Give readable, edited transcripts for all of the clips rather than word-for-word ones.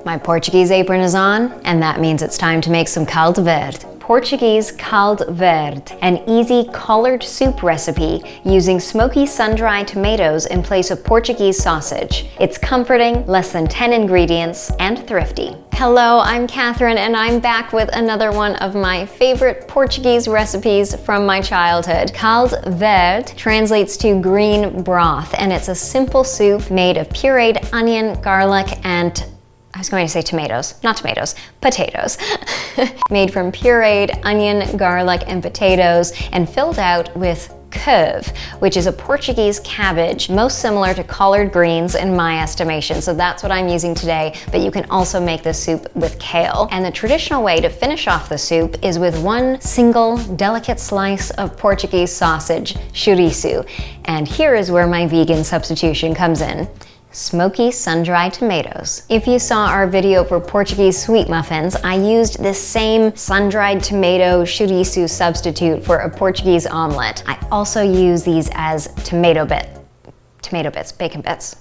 My Portuguese apron is on, and that means it's time to make some caldo verde. Portuguese Caldo Verde, an easy collard soup recipe using smoky sun-dried tomatoes in place of Portuguese sausage. It's comforting, less than 10 ingredients, and thrifty. Hello, I'm Catherine, and I'm back with another one of my favorite Portuguese recipes from my childhood. Caldo Verde translates to green broth, and it's a simple soup made of pureed onion, garlic, and I was going to say tomatoes, not tomatoes, potatoes. Made from pureed onion, garlic, and potatoes, and filled out with couve, which is a Portuguese cabbage, most similar to collard greens in my estimation. So that's what I'm using today, but you can also make this soup with kale. And the traditional way to finish off the soup is with one single delicate slice of Portuguese sausage, chouriço. And here is where my vegan substitution comes in. Smoky sun-dried tomatoes. If you saw our video for Portuguese sweet muffins, I used this same sun-dried tomato chouriço substitute for a Portuguese omelet. I also use these as bacon bits.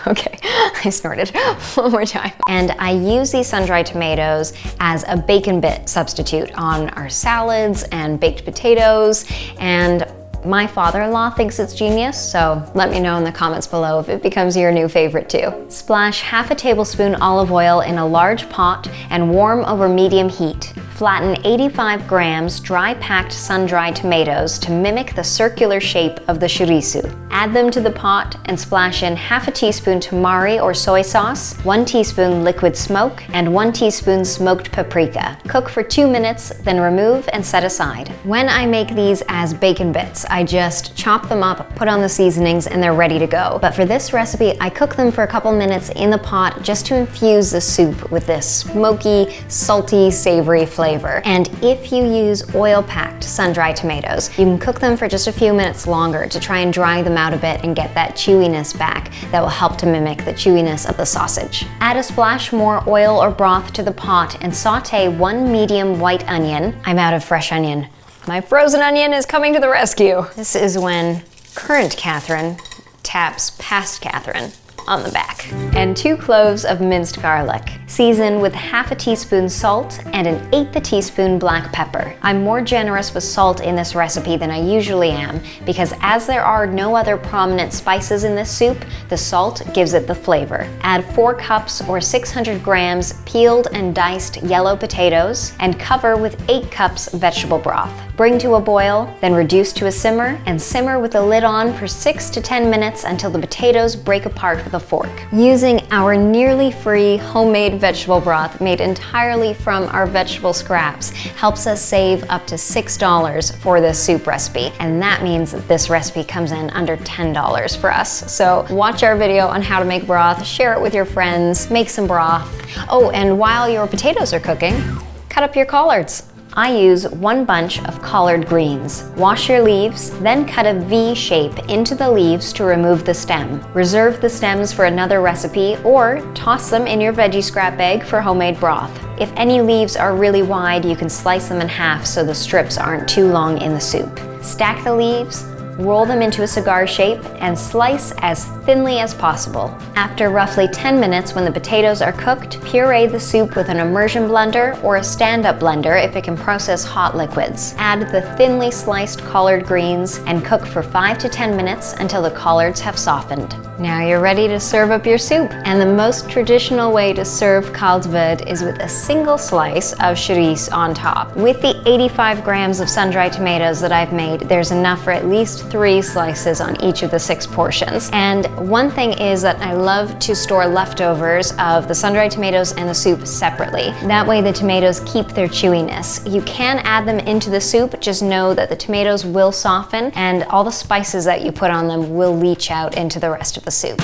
Okay, I snorted. One more time. And I use these sun-dried tomatoes as a bacon bit substitute on our salads and baked potatoes, and my father-in-law thinks it's genius, so let me know in the comments below if it becomes your new favorite too. Splash half a tablespoon olive oil in a large pot and warm over medium heat. Flatten 85 grams dry-packed sun-dried tomatoes to mimic the circular shape of the chouriço. Add them to the pot and splash in half a teaspoon tamari or soy sauce, 1 teaspoon liquid smoke, and 1 teaspoon smoked paprika. Cook for 2 minutes, then remove and set aside. When I make these as bacon bits, I just chop them up, put on the seasonings, and they're ready to go. But for this recipe, I cook them for a couple minutes in the pot just to infuse the soup with this smoky, salty, savory flavor. And if you use oil-packed sun-dried tomatoes, you can cook them for just a few minutes longer to try and dry them out a bit and get that chewiness back that will help to mimic the chewiness of the sausage. Add a splash more oil or broth to the pot and saute 1 medium white onion. I'm out of fresh onion. My frozen onion is coming to the rescue. This is when current Catherine taps past Catherine on the back. And 2 cloves of minced garlic. Season with half a teaspoon salt and 1/8 teaspoon black pepper. I'm more generous with salt in this recipe than I usually am because as there are no other prominent spices in this soup, the salt gives it the flavor. Add 4 cups or 600 grams peeled and diced yellow potatoes and cover with 8 cups vegetable broth. Bring to a boil, then reduce to a simmer and simmer with the lid on for 6 to 10 minutes until the potatoes break apart with a fork. Using our nearly free homemade vegetable broth made entirely from our vegetable scraps helps us save up to $6 for this soup recipe, and that means that this recipe comes in under $10 for us. So watch our video on how to make broth, share it with your friends, make some broth. Oh, and while your potatoes are cooking, cut up your collards. I use 1 bunch of collard greens. Wash your leaves, then cut a V shape into the leaves to remove the stem. Reserve the stems for another recipe or toss them in your veggie scrap bag for homemade broth. If any leaves are really wide, you can slice them in half so the strips aren't too long in the soup. Stack the leaves, roll them into a cigar shape, and slice as thinly as possible. After roughly 10 minutes when the potatoes are cooked, puree the soup with an immersion blender or a stand-up blender if it can process hot liquids. Add the thinly sliced collard greens and cook for 5 to 10 minutes until the collards have softened. Now you're ready to serve up your soup. And the most traditional way to serve caldo verde is with a single slice of chouriço on top. With the 85 grams of sun-dried tomatoes that I've made, there's enough for at least 3 slices on each of the 6 portions. And one thing is that I love to store leftovers of the sun-dried tomatoes and the soup separately. That way the tomatoes keep their chewiness. You can add them into the soup, just know that the tomatoes will soften and all the spices that you put on them will leach out into the rest of the soup.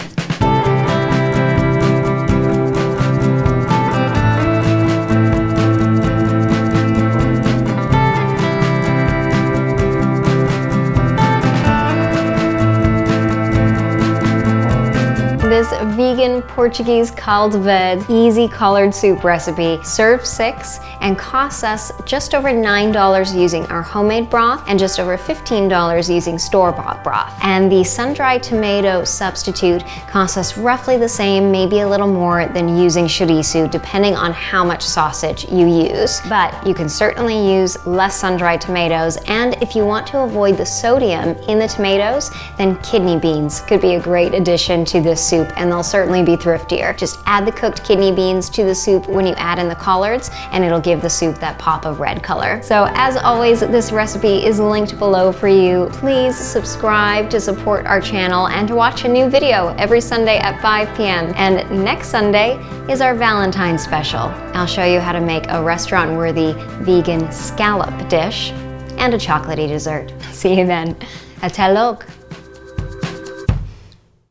This vegan Portuguese Caldo Verde easy collard soup recipe. Serve 6 and costs us just over $9 using our homemade broth and just over $15 using store-bought broth. And the sun-dried tomato substitute costs us roughly the same, maybe a little more than using Chouriço, depending on how much sausage you use. But you can certainly use less sun-dried tomatoes, and if you want to avoid the sodium in the tomatoes, then kidney beans could be a great addition to this soup, and they'll certainly be thriftier. Just add the cooked kidney beans to the soup when you add in the collards, and it'll give the soup that pop of red color. So as always, this recipe is linked below for you. Please subscribe to support our channel and to watch a new video every Sunday at 5 p.m. And next Sunday is our Valentine's special. I'll show you how to make a restaurant-worthy vegan scallop dish and a chocolatey dessert. See you then. Até logo!